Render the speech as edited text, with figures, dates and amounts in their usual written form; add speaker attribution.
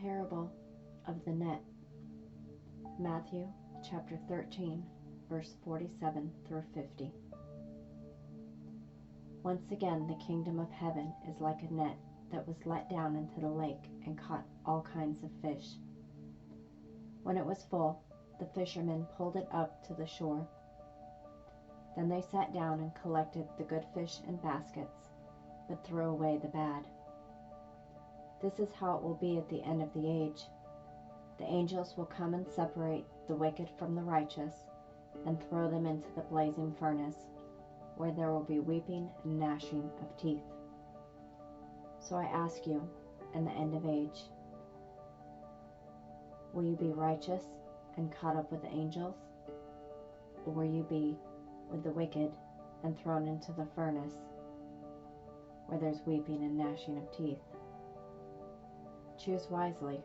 Speaker 1: parable of the net. Matthew chapter 13, verse 47 through 50. Once again, the kingdom of heaven is like a net that was let down into the lake and caught all kinds of fish. When it was full, the fishermen pulled it up to the shore. Then they sat down and collected the good fish in baskets, but threw away the bad. This is how it will be at the end of the age. The angels will come and separate the wicked from the righteous and throw them into the blazing furnace, where there will be weeping and gnashing of teeth. So I ask you, in the end of age, will you be righteous and caught up with the angels? Or will you be with the wicked and thrown into the furnace, where there's weeping and gnashing of teeth? Choose wisely.